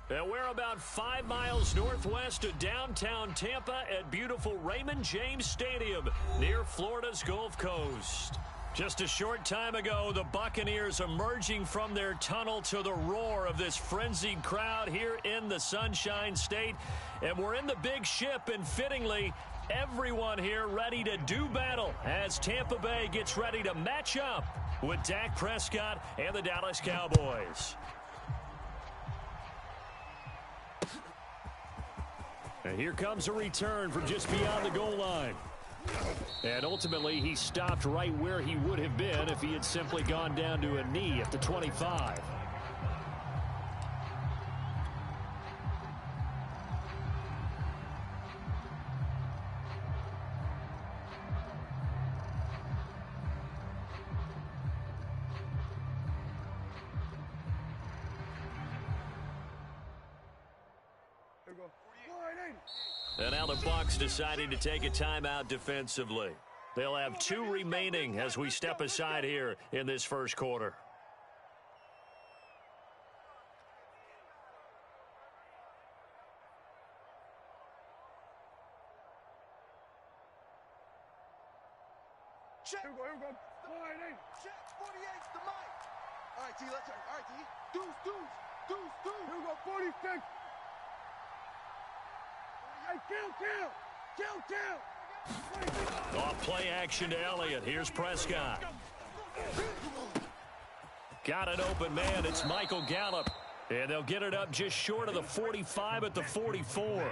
And we're about 5 miles northwest of downtown Tampa at beautiful Raymond James Stadium near Florida's Gulf Coast. Just a short time ago, the Buccaneers emerging from their tunnel to the roar of this frenzied crowd here in the Sunshine State. And we're in the big ship, and fittingly, everyone here ready to do battle as Tampa Bay gets ready to match up with Dak Prescott and the Dallas Cowboys. And here comes a return from just beyond the goal line. And ultimately, he stopped right where he would have been if he had simply gone down to a knee at the 25. And now the Bucs deciding to take a timeout defensively. They'll have 2 remaining as we step aside here in this first quarter. Check. Here we go. Check. 48's the mic. All right, T, let's turn. All right, T. Deuce. Here we go, 46. Hey, kill. Off play action to Elliott. Here's Prescott. Got an open man. It's Michael Gallup. And they'll get it up just short of the 45 at the 44.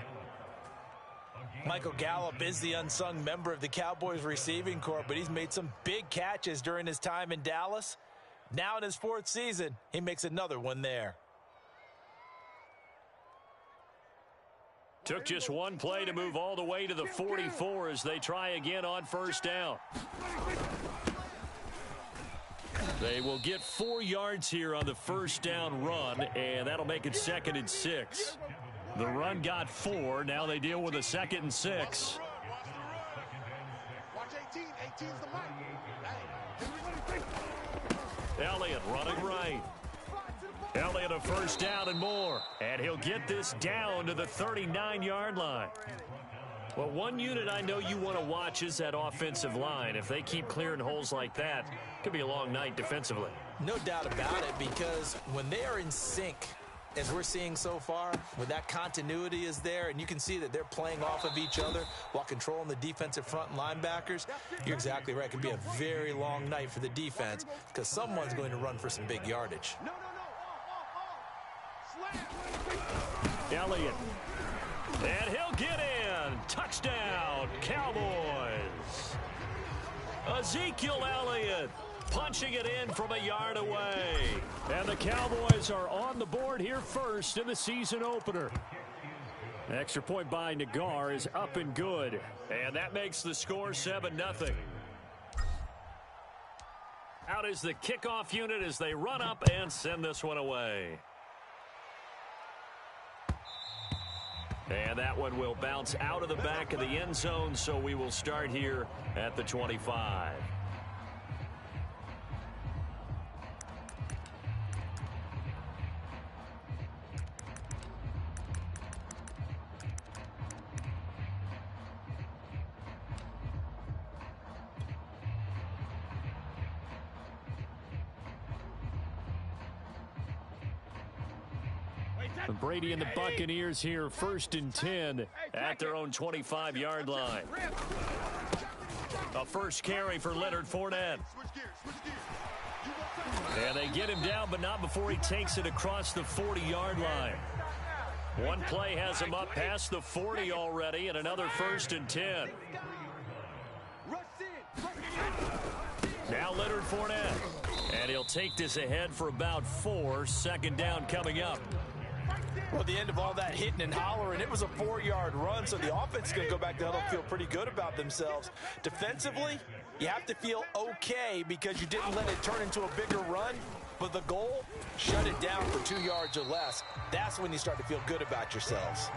Michael Gallup is the unsung member of the Cowboys receiving corps, but he's made some big catches during his time in Dallas. Now in his 4th season, he makes another one there. Took just one play to move all the way to the 44 as they try again on first down. They will get 4 yards here on the first down run, and that'll make it 2nd and 6. The run got 4. Now they deal with a 2nd and 6. Watch 18. 18's the mic. Elliott running right. Elliott a first down and more. And he'll get this down to the 39-yard line. Well, one unit I know you want to watch is that offensive line. If they keep clearing holes like that, it could be a long night defensively. No doubt about it, because when they are in sync, as we're seeing so far, when that continuity is there and you can see that they're playing off of each other while controlling the defensive front linebackers, you're exactly right. It can be a very long night for the defense because someone's going to run for some big yardage. Elliott. And he'll get in. Touchdown, Cowboys. Ezekiel Elliott punching it in from a yard away. And the Cowboys are on the board here first in the season opener. Extra point by Nagar is up and good. And that makes the score 7-0. Out is the kickoff unit as they run up and send this one away. And that one will bounce out of the back of the end zone, so we will start here at the 25. Brady and the Buccaneers here, 1st and 10 at their own 25-yard line. A first carry for Leonard Fournette. And they get him down, but not before he takes it across the 40-yard line. One play has him up past the 40 already, and another 1st and 10. Now Leonard Fournette. And he'll take this ahead for about 4. 2nd down coming up. Well, at the end of all that hitting and hollering, it was a 4-yard run, so the offense is going to go back to huddle and feel pretty good about themselves. Defensively, you have to feel okay because you didn't let it turn into a bigger run, but the goal, shut it down for 2 yards or less. That's when you start to feel good about yourselves.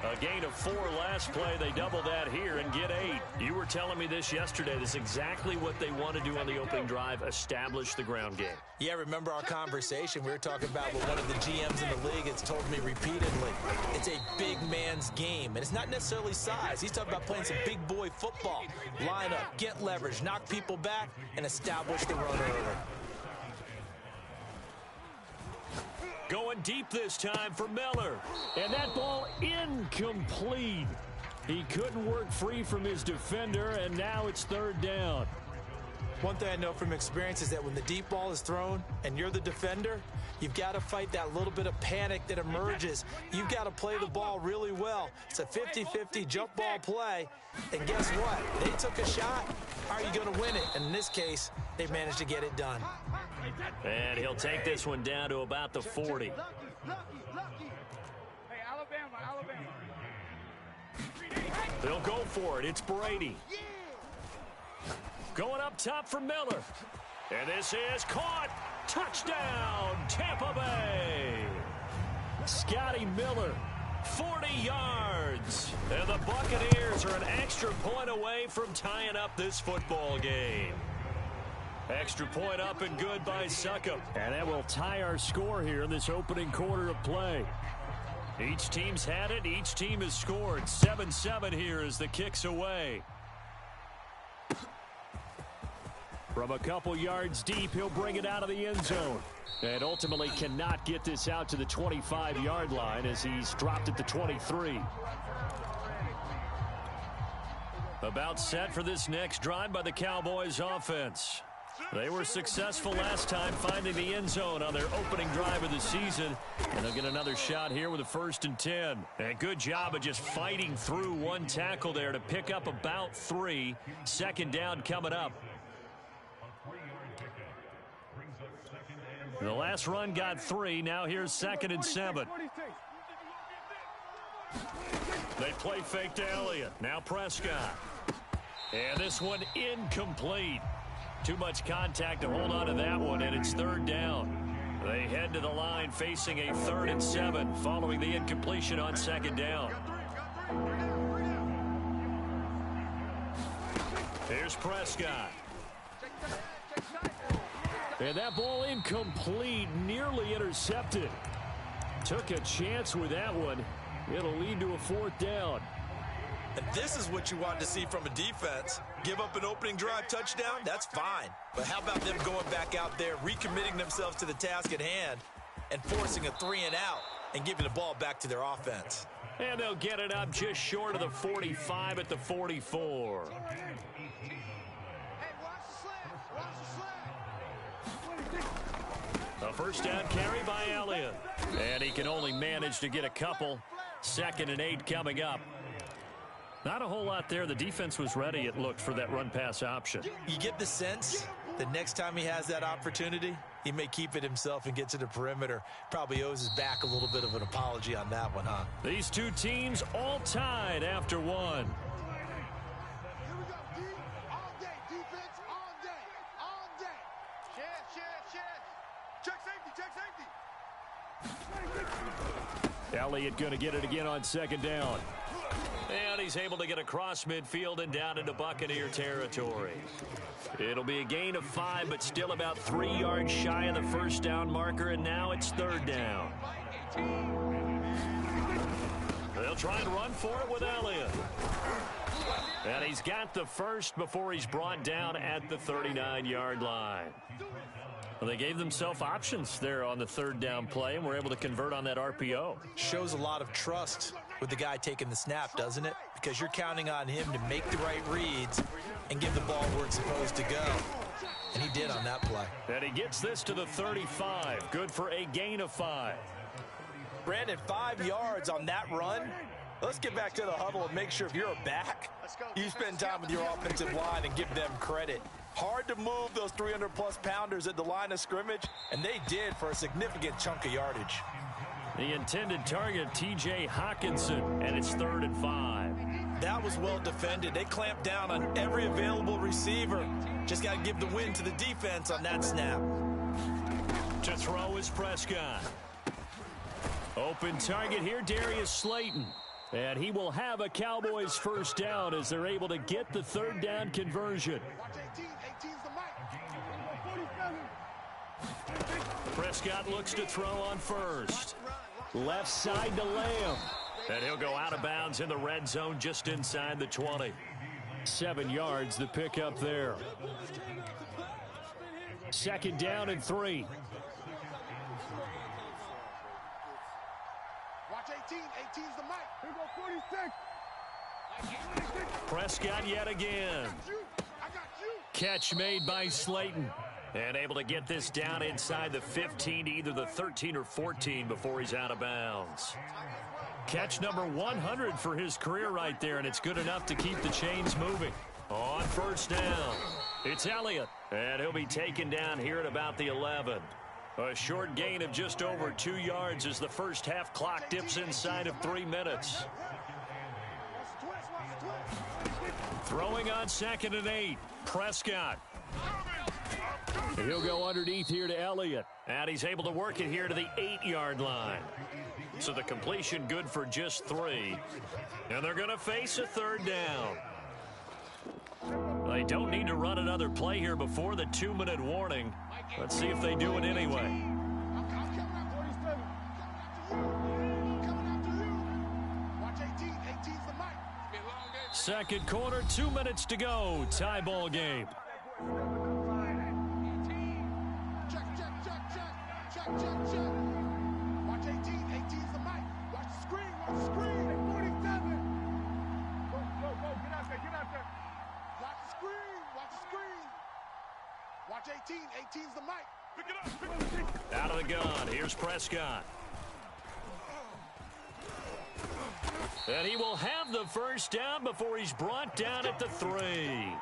A gain of 4 last play. They double that here and get 8. You were telling me this yesterday. This is exactly what they want to do on the opening drive, establish the ground game. Yeah, remember our conversation? We were talking about what one of the GMs in the league has told me repeatedly. It's a big man's game, and it's not necessarily size. He's talking about playing some big boy football. Line up, get leverage, knock people back, and establish the run early. Going deep this time for Miller. And that ball incomplete. He couldn't work free from his defender, and now it's 3rd down. One thing I know from experience is that when the deep ball is thrown and you're the defender, you've got to fight that little bit of panic that emerges. You've got to play the ball really well. It's a 50-50 jump ball play. And guess what? They took a shot. How are you going to win it? And in this case, they managed to get it done. And he'll take this one down to about the 40. Hey, Alabama. They'll go for it. It's Brady. Going up top for Miller. And this is caught. Touchdown, Tampa Bay. Scotty Miller, 40 yards. And the Buccaneers are an extra point away from tying up this football game. Extra point up and good by Succop. And that will tie our score here in this opening quarter of play. Each team's had it. Each team has scored. 7-7 here as the kick's away. From a couple yards deep, he'll bring it out of the end zone. And ultimately cannot get this out to the 25-yard line as he's dropped at the 23. About set for this next drive by the Cowboys offense. They were successful last time finding the end zone on their opening drive of the season. And they'll get another shot here with a 1st and 10. And good job of just fighting through one tackle there to pick up about 3. 2nd down coming up. The last run got 3. Now here's 2nd and 7. They play fake to Elliott. Now Prescott. And this one incomplete. Too much contact to hold on to that one, and it's 3rd down. They head to the line facing a 3rd and 7 following the incompletion on 2nd down. Here's Prescott. And that ball incomplete, nearly intercepted. Took a chance with that one. It'll lead to a 4th down. And this is what you want to see from a defense. Give up an opening drive touchdown, that's fine. But how about them going back out there, recommitting themselves to the task at hand, and forcing a 3 and out, and giving the ball back to their offense. And they'll get it up just short of the 45 at the 44. A 1st down carry by Elliott. And he can only manage to get a couple. 2nd and 8 coming up. Not a whole lot there. The defense was ready, it looked, for that run-pass option. You get the sense that next time he has that opportunity, he may keep it himself and get to the perimeter. Probably owes his back a little bit of an apology on that one, huh? These two teams all tied after 1. Here we go, D. All day. Defense all day. All day. Check safety. Elliott going to get it again on 2nd down. And he's able to get across midfield and down into Buccaneer territory. It'll be a gain of 5, but still about 3 yards shy of the 1st down marker, and now it's 3rd down. They'll try and run for it with Elliott. And he's got the 1st before he's brought down at the 39-yard line. Well, they gave themselves options there on the 3rd down play, and were able to convert on that RPO. Shows a lot of trust with the guy taking the snap, doesn't it? Because you're counting on him to make the right reads and give the ball where it's supposed to go. And he did on that play. And he gets this to the 35. Good for a gain of 5. Brandon, 5 yards on that run. Let's get back to the huddle and make sure if you're a back, you spend time with your offensive line and give them credit. Hard to move those 300-plus pounders at the line of scrimmage, and they did for a significant chunk of yardage. The intended target, T.J. Hawkinson, and it's 3rd and 5. That was well defended. They clamped down on every available receiver. Just got to give the win to the defense on that snap. To throw is Prescott. Open target here, Darius Slayton. And he will have a Cowboys first down as they're able to get the third down conversion. Watch 18. 18's the mic. Prescott looks to throw on first. Left side to Lamb. And he'll go out of bounds in the red zone just inside the 20. 7 yards the pick up there. Second down and 3. Watch 18. 18's the mic. Here go 46. Prescott yet again. I got you. Catch made by Slayton. And able to get this down inside the 15 to either the 13 or 14 before he's out of bounds. Catch number 100 for his career right there, and it's good enough to keep the chains moving. On first down, it's Elliott, and he'll be taken down here at about the 11. A short gain of just over 2 yards as the first half clock dips inside of 3 minutes. Throwing on 2nd and 8, Prescott. He'll go underneath here to Elliott. And he's able to work it here to the 8-yard line. So the completion good for just 3. And they're going to face a third down. They don't need to run another play here before the 2-minute warning. Let's see if they do it anyway. Second quarter, 2 minutes to go. Tie ball game. Check. Watch 18. 18's the mic. Watch the screen. Watch the screen. 47. Go. Get out there. Watch the screen. Watch 18. 18's the mic. Pick it up. Out of the gun. Here's Prescott. And he will have the first down before he's brought down at the 3.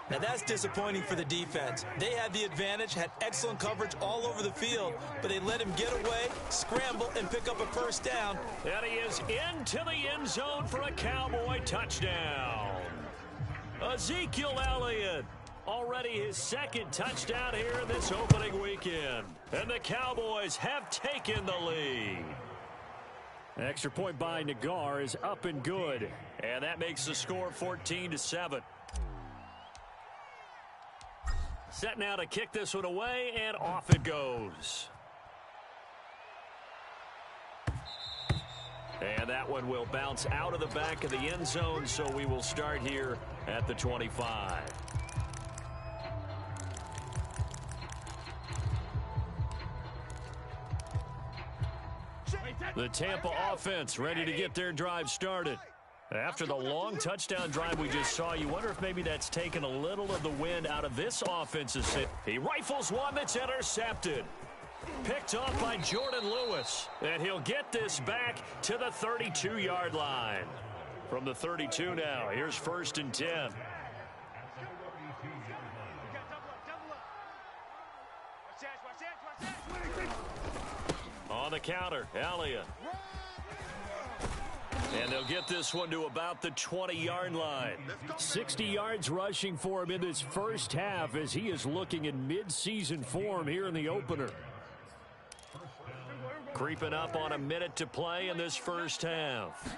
Now that's disappointing for the defense. They had the advantage, had excellent coverage all over the field, but they let him get away, scramble, and pick up a first down. And he is into the end zone for a Cowboy touchdown. Ezekiel Elliott, already his second touchdown here in this opening weekend. And the Cowboys have taken the lead. Extra point by Nagar is up and good. And that makes the score 14-7. Set now to kick this one away, and off it goes. And that one will bounce out of the back of the end zone, so we will start here at the 25. The Tampa offense ready to get their drive started. After the long touchdown drive we just saw, you wonder if maybe that's taken a little of the wind out of this offensive set. He rifles one that's intercepted. Picked off by Jordan Lewis. And he'll get this back to the 32-yard line. From the 32 now, here's 1st and 10. On the counter, Elliott. And they'll get this one to about the 20-yard line. 60 yards rushing for him in this first half as he is looking in mid-season form here in the opener. Creeping up on a minute to play in this first half.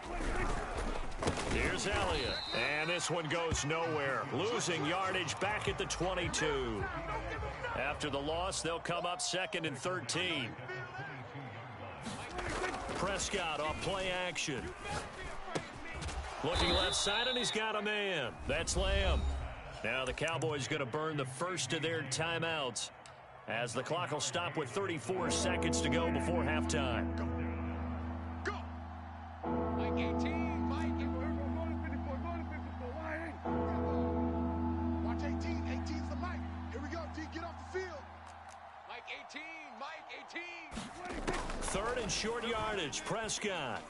Here's Elliott. And this one goes nowhere. Losing yardage back at the 22. After the loss, they'll come up 2nd and 13. Prescott off play action. Looking left side, and he's got a man. That's Lamb. Now the Cowboys going to burn the first of their timeouts as the clock will stop with 34 seconds to go before halftime. Go. Mike 18. Mike. Watch 18. 18's the mic. Here we go. D, get off the field. Mike 18. Mike 18. 3rd and short yardage. Prescott.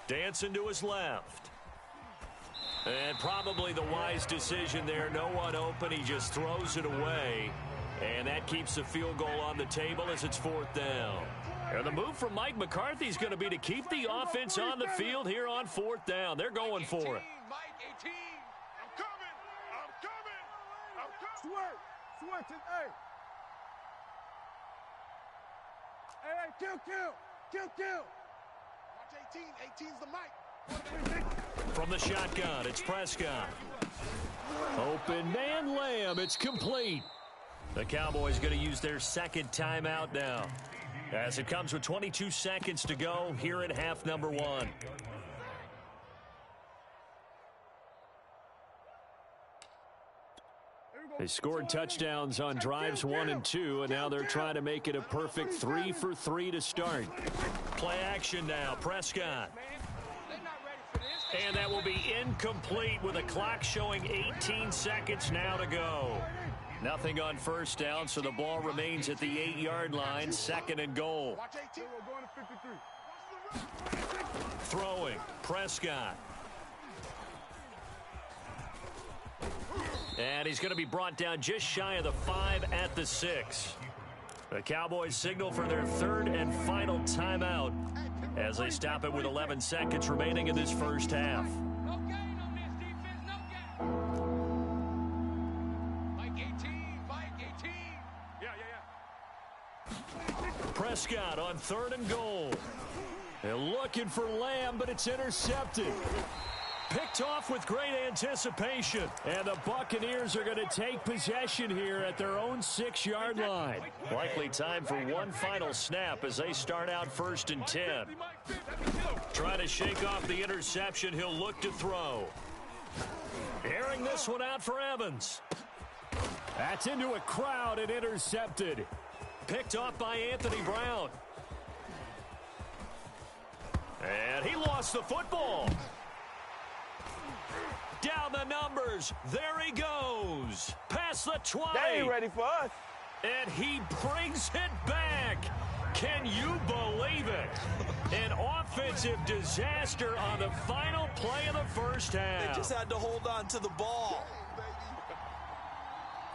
Dancing to his left. And probably the wise decision there. No one open. He just throws it away. And that keeps the field goal on the table as it's 4th down. And the move from Mike McCarthy is going to be to keep the offense on the field here on 4th down. They're going for it. Mike 18. I'm coming. Switch it. Hey. Hey, kill. 18. 18's the mic. From the shotgun, it's Prescott. Open man Lamb, it's complete. The Cowboys going to use their second timeout now, as it comes with 22 seconds to go here at half number 1. They scored touchdowns on drives 1 and 2, and now they're trying to make it a perfect 3 for 3 to start. Play action now, Prescott. And that will be incomplete with the clock showing 18 seconds now to go. Nothing on first down, so the ball remains at the 8-yard line, 2nd and goal. Throwing, Prescott. And he's going to be brought down just shy of the 5 at the 6. The Cowboys signal for their 3rd and final timeout as they stop it with 11 seconds remaining in this first half. No gain on this defense, no gain. Mike 18, Mike 18. Yeah. Prescott on 3rd and goal. They're looking for Lamb, but it's intercepted. Picked off with great anticipation. And the Buccaneers are going to take possession here at their own 6-yard line. Likely time for one final snap as they start out 1st and 10. Trying to shake off the interception. He'll look to throw. Airing this one out for Evans. That's into a crowd and intercepted. Picked off by Anthony Brown. And he lost the football. Down the numbers. There he goes. Past the 20. They ain't ready for us. And he brings it back. Can you believe it? An offensive disaster on the final play of the first half. They just had to hold on to the ball.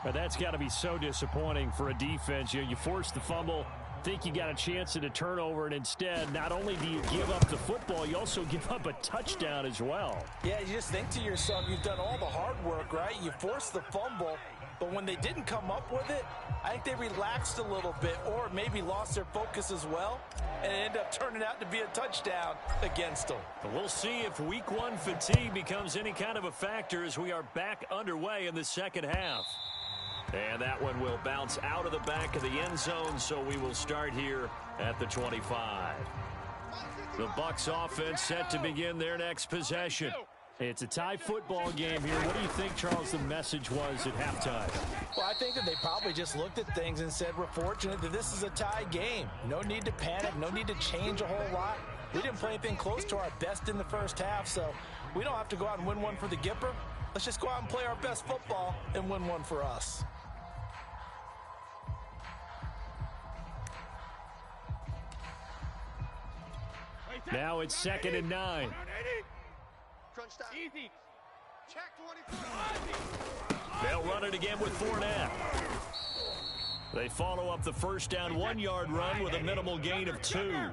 But that's got to be so disappointing for a defense. You force the fumble, think you got a chance at a turnover, and instead, not only do you give up the football, you also give up a touchdown as well. Yeah, you just think to yourself, you've done all the hard work, right? You forced the fumble, but when they didn't come up with it, I think they relaxed a little bit or maybe lost their focus as well, and it ended up turning out to be a touchdown against them. We'll see if week 1 fatigue becomes any kind of a factor as we are back underway in the second half. And that one will bounce out of the back of the end zone, so we will start here at the 25. The Bucs offense set to begin their next possession. It's a tie football game here. What do you think, Charles, the message was at halftime? Well, I think that they probably just looked at things and said, we're fortunate that this is a tie game. No need to panic, no need to change a whole lot. We didn't play anything close to our best in the first half, so we don't have to go out and win one for the Gipper. Let's just go out and play our best football and win one for us. Now it's 2nd and 9. Easy. Check 24. They'll run it again with Fournette. They follow up the first down 1-yard run with a minimal gain of 2. 14's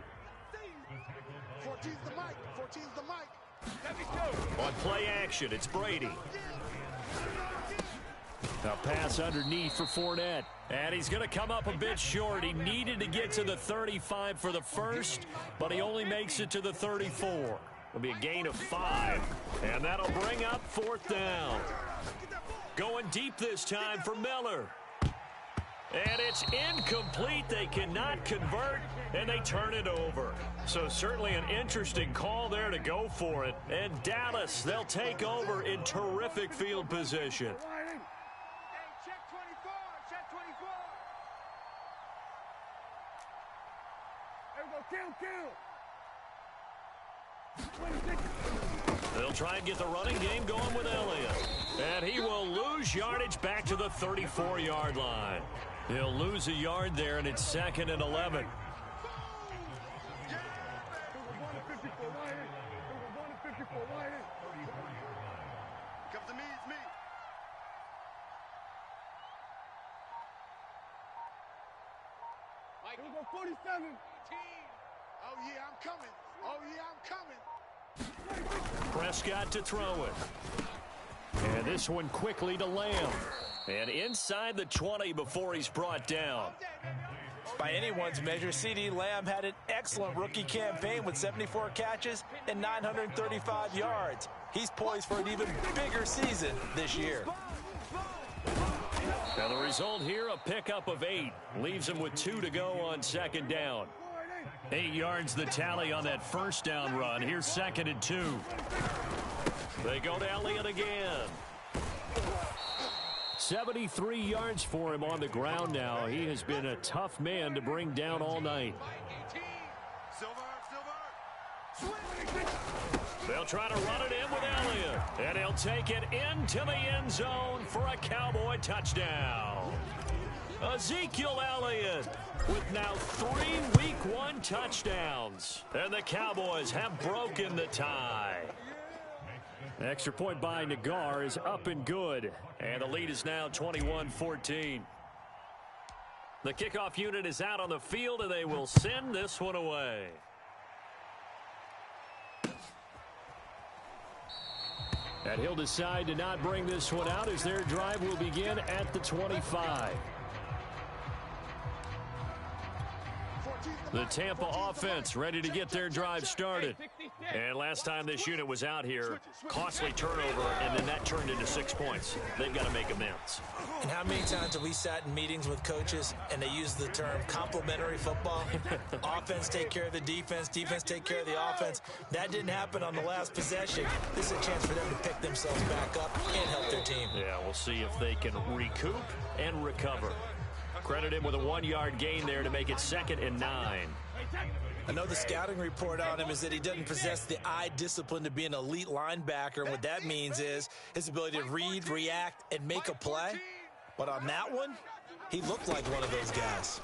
the mic. 14's the mic. Let me go. On play action, it's Brady. A pass underneath for Fournette. And he's going to come up a bit short. He needed to get to the 35 for the first, but he only makes it to the 34. It'll be a gain of 5. And that'll bring up 4th down. Going deep this time for Miller. And it's incomplete. They cannot convert, and they turn it over. So certainly an interesting call there to go for it. And Dallas, they'll take over in terrific field position. They'll try and get the running game going with Elliott. And he will lose yardage back to the 34-yard line. He'll lose a yard there, and it's 2nd and 11. Comes to me, it's me. Mike, 47. Oh, yeah, I'm coming. Oh, yeah, I'm coming. Prescott to throw it. And this one quickly to Lamb. And inside the 20 before he's brought down. By anyone's measure, CeeDee Lamb had an excellent rookie campaign with 74 catches and 935 yards. He's poised for an even bigger season this year. Now the result here, a pickup of 8. Leaves him with 2 to go on second down. 8 yards the tally on that first down run. Here's 2nd and 2. They go to Elliott again. 73 yards for him on the ground now. He has been a tough man to bring down all night. They'll try to run it in with Elliott. And he'll take it into the end zone for a Cowboy touchdown. Ezekiel Elliott with now 3 Week 1 touchdowns. And the Cowboys have broken the tie. Extra point by Nagar is up and good. And the lead is now 21-14. The kickoff unit is out on the field, and they will send this one away. And he'll decide to not bring this one out as their drive will begin at the 25. The Tampa offense ready to get their drive started. And last time this unit was out here, costly turnover, and then that turned into 6 points. They've got to make amends. And how many times have we sat in meetings with coaches and they use the term complementary football? Offense take care of the defense, defense take care of the offense. That didn't happen on the last possession. This is a chance for them to pick themselves back up and help their team. Yeah, we'll see if they can recoup and recover. Credit him with a 1-yard gain there to make it 2nd and 9. I know the scouting report on him is that he doesn't possess the eye discipline to be an elite linebacker. And what that means is his ability to read, react, and make a play. But on that one, he looked like one of those guys.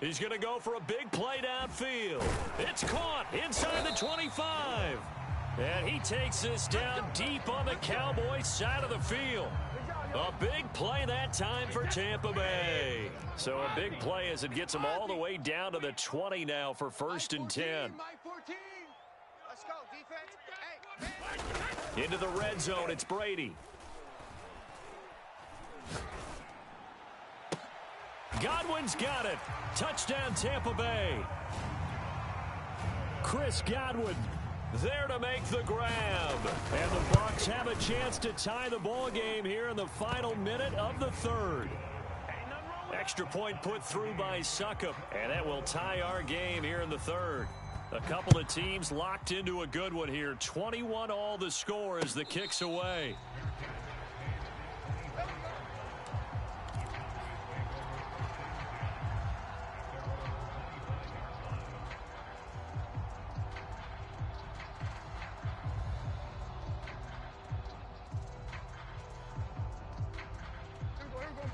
He's going to go for a big play downfield. It's caught inside the 25. And he takes this down deep on the Cowboys side of the field. A big play that time for Tampa Bay. So a big play as it gets them all the way down to the 20 now for 1st and 10. Let's go, defense. Into the red zone, it's Brady. Godwin's got it. Touchdown, Tampa Bay. Chris Godwin there to make the grab. And the Bucs have a chance to tie the ball game here in the final minute of the 3rd. Extra point put through by Succop, and that will tie our game here in the 3rd. A couple of teams locked into a good one here. 21 all the score as the kick's away.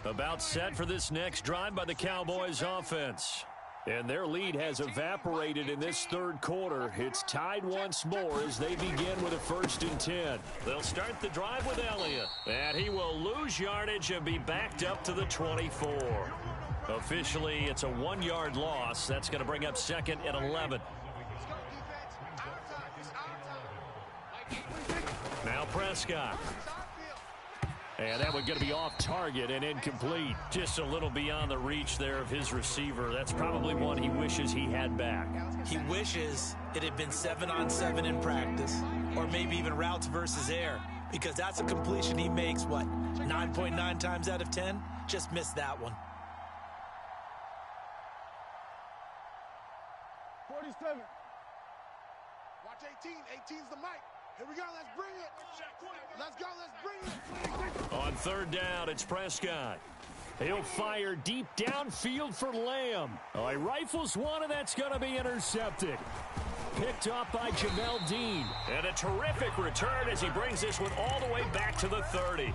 About set for this next drive by the Cowboys offense. And their lead has evaporated in this 3rd quarter. It's tied once more as they begin with a 1st and 10. They'll start the drive with Elliott. And he will lose yardage and be backed up to the 24. Officially, it's a 1-yard loss. That's going to bring up 2nd and 11. Now Prescott. And that one's going to be off target and incomplete. Just a little beyond the reach there of his receiver. That's probably one he wishes he had back. He wishes it had been 7-on-7 in practice, or maybe even routes versus air, because that's a completion he makes, what, 9.9 times out of 10? Just missed that one. 47. Watch 18. 18's the mic. Here we go. Let's bring it. Let's go. Let's bring it. On 3rd down, it's Prescott. He'll fire deep downfield for Lamb. Oh, he rifles one, and that's going to be intercepted. Picked up by Jamel Dean. And a terrific return as he brings this one all the way back to the 30.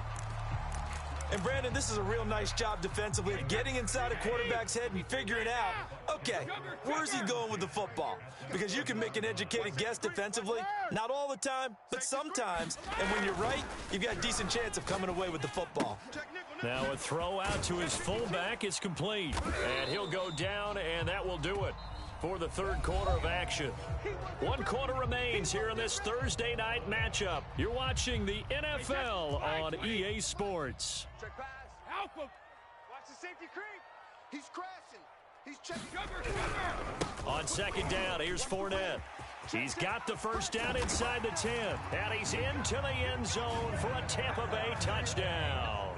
And, Brandon, this is a real nice job defensively of getting inside a quarterback's head and figuring out, okay, where's he going with the football? Because you can make an educated guess defensively, not all the time, but sometimes. And when you're right, you've got a decent chance of coming away with the football. Now a throw out to his fullback is complete. And he'll go down, and that will do it for the 3rd quarter of action. 1 quarter remains here in this Thursday night matchup. You're watching the NFL on EA Sports. Check pass. Watch the safety creep. He's crashing. He's checking. On second down, here's Fournette. He's got the first down inside the 10, and he's into the end zone for a Tampa Bay touchdown.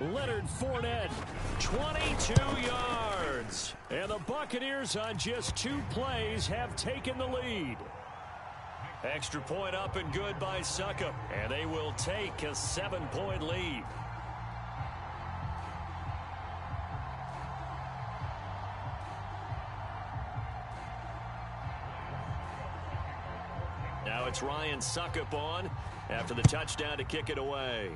Leonard Fournette, 22 yards. And the Buccaneers on just 2 plays have taken the lead. Extra point up and good by Succop, and they will take a 7-point lead. Now it's Ryan Succop on after the touchdown to kick it away.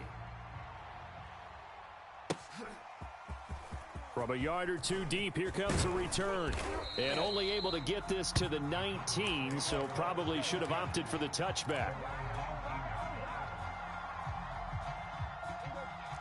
From a yard or 2 deep, here comes a return. And only able to get this to the 19, so probably should have opted for the touchback.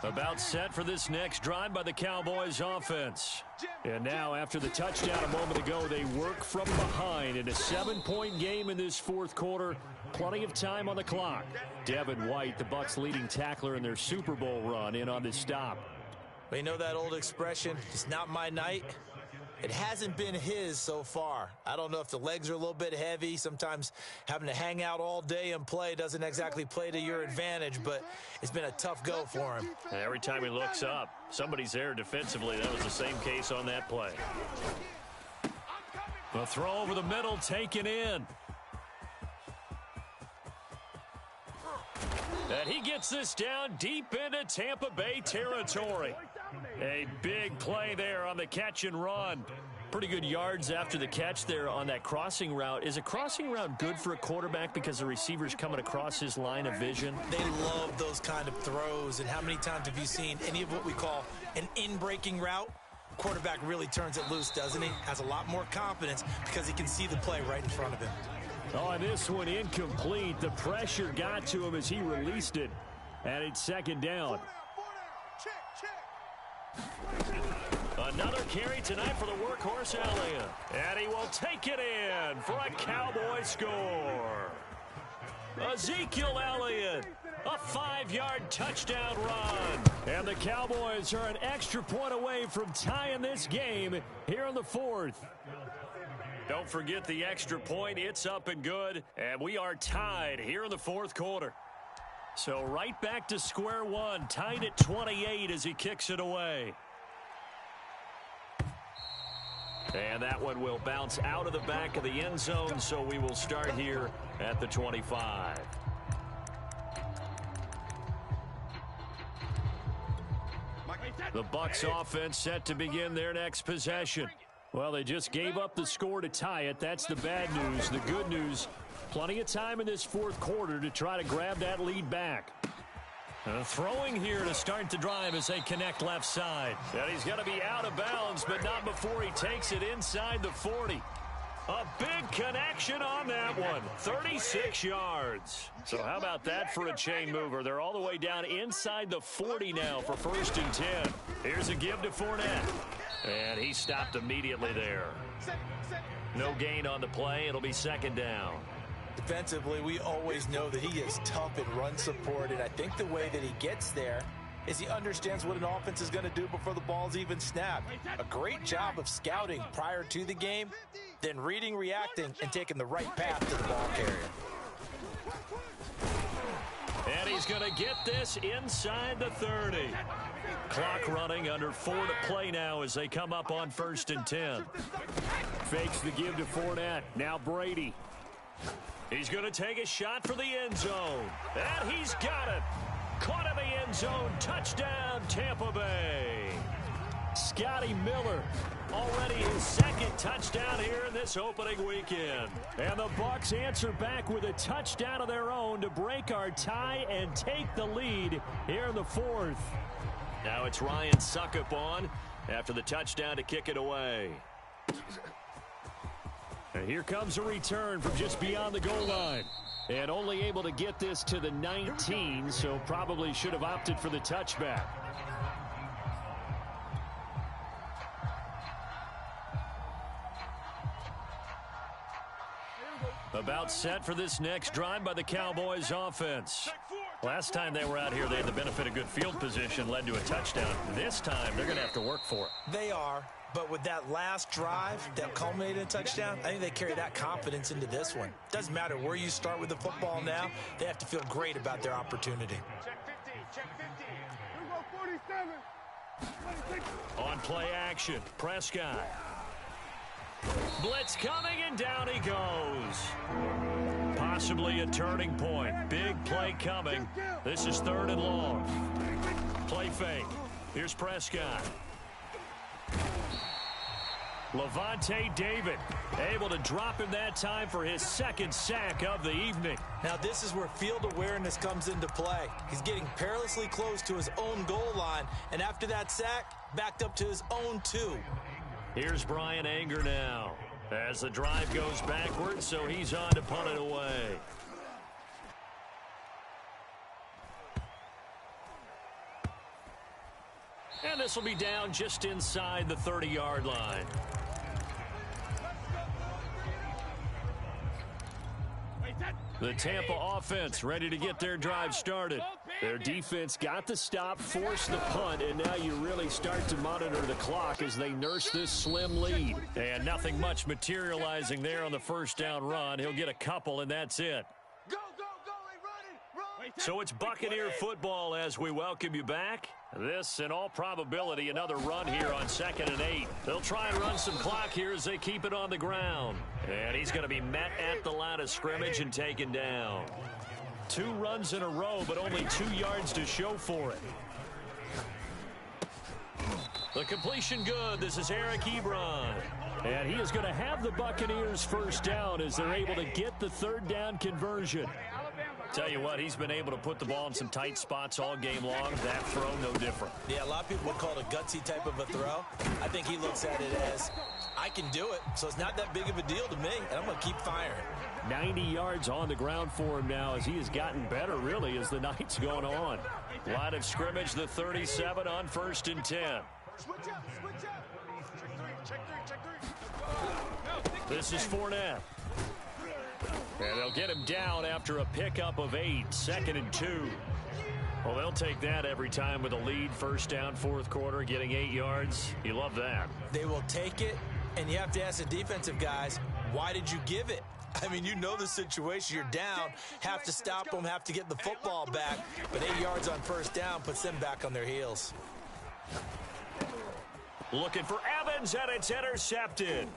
About set for this next drive by the Cowboys offense. And now, after the touchdown a moment ago, they work from behind in a 7-point game in this 4th quarter. Plenty of time on the clock. Devin White, the Bucs' leading tackler in their Super Bowl run, in on the stop. Well, you know that old expression, it's not my night. It hasn't been his so far. I don't know if the legs are a little bit heavy. Sometimes having to hang out all day and play doesn't exactly play to your advantage, but it's been a tough go for him. And every time he looks up, somebody's there defensively. That was the same case on that play. The throw over the middle, taken in. And he gets this down deep into Tampa Bay territory. A big play there on the catch and run. Pretty good yards after the catch there on that crossing route. Is a crossing route good for a quarterback because the receiver's coming across his line of vision? They love those kind of throws. And how many times have you seen any of what we call an in-breaking route? Quarterback really turns it loose, doesn't he? Has a lot more confidence because he can see the play right in front of him. Oh, this one incomplete. The pressure got to him as he released it. And it's second down. Another carry tonight for the workhorse Elliott. And he will take it in for a Cowboy score. Ezekiel Elliott, a 5-yard touchdown run. And the Cowboys are an extra point away from tying this game here in the 4th. Don't forget the extra point. It's up and good. And we are tied here in the 4th quarter. So right back to square one. Tied at 28 as he kicks it away. And that one will bounce out of the back of the end zone. So we will start here at the 25. The Bucs offense set to begin their next possession. Well, they just gave up the score to tie it. That's the bad news. The good news, plenty of time in this 4th quarter to try to grab that lead back. Throwing here to start the drive as they connect left side. And he's going to be out of bounds, but not before he takes it inside the 40. A big connection on that one. 36 yards. So how about that for a chain mover? They're all the way down inside the 40 now for 1st and 10. Here's a give to Fournette. And he stopped immediately there. No gain on the play. It'll be second down. Defensively, we always know that he is tough in run support, and I think the way that he gets there is he understands what an offense is going to do before the ball's even snapped. A great job of scouting prior to the game, then reading, reacting, and taking the right path to the ball carrier. And he's going to get this inside the 30. Clock running, under 4 to play now as they come up on 1st and 10. Fakes the give to Fournette. Now Brady. He's going to take a shot for the end zone. And he's got it. Caught in the end zone. Touchdown, Tampa Bay. Scotty Miller, already his 2nd touchdown here in this opening weekend. And the Bucs answer back with a touchdown of their own to break our tie and take the lead here in the 4th. Now it's Ryan Succop on after the touchdown to kick it away. And here comes a return from just beyond the goal line. And only able to get this to the 19, so probably should have opted for the touchback. About set for this next drive by the Cowboys offense. Last time they were out here, they had the benefit of good field position, led to a touchdown. This time, they're going to have to work for it. They are, but with that last drive that culminated in a touchdown, I think they carry that confidence into this one. Doesn't matter where you start with the football now, they have to feel great about their opportunity. Check 50, check 50. Here we go, 47. On play action, Prescott. Blitz coming, and down he goes. Possibly a turning point. Big play coming. This is 3rd and long. Play fake. Here's Prescott. Levante David able to drop him that time for his 2nd sack of the evening. Now this is where field awareness comes into play. He's getting perilously close to his own goal line, and after that sack, backed up to his own 2. Here's Brian Anger now as the drive goes backwards, so he's on to punt it away. And this will be down just inside the 30-yard line. The Tampa offense ready to get their drive started. Their defense got the stop, forced the punt, and now you really start to monitor the clock as they nurse this slim lead. And nothing much materializing there on the 1st down run. He'll get a couple, and that's it. Go, go, go, hey, run it. So it's Buccaneer football as we welcome you back. This, in all probability, another run here on 2nd and 8. They'll try and run some clock here as they keep it on the ground. And he's going to be met at the line of scrimmage and taken down. 2 runs in a row, but only 2 yards to show for it. The completion good. This is Eric Ebron. And he is going to have the Buccaneers 1st down as they're able to get the 3rd down conversion. Tell you what, he's been able to put the ball in some tight spots all game long. That throw, no different. Yeah, a lot of people would call it a gutsy type of a throw. I think he looks at it as, I can do it, so it's not that big of a deal to me, and I'm going to keep firing. 90 yards on the ground for him now as he has gotten better, really, as the night's gone on. Line of scrimmage, the 37 on 1st and 10. Switch up, switch up. Check 3. This is Fournette. And they'll get him down after a pickup of 8, 2nd and 2. Well, they'll take that every time with a lead, 1st down, 4th quarter, getting 8 yards. You love that. They will take it, and you have to ask the defensive guys, why did you give it? I mean, you know the situation. You're down, have to stop them, have to get the football back. But 8 yards on 1st down puts them back on their heels. Looking for Evans, and it's intercepted.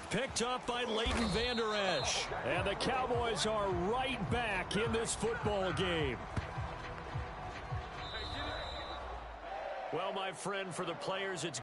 Picked up by Leighton Vander Esch. And the Cowboys are right back in this football game. Well, my friend, for the players, it's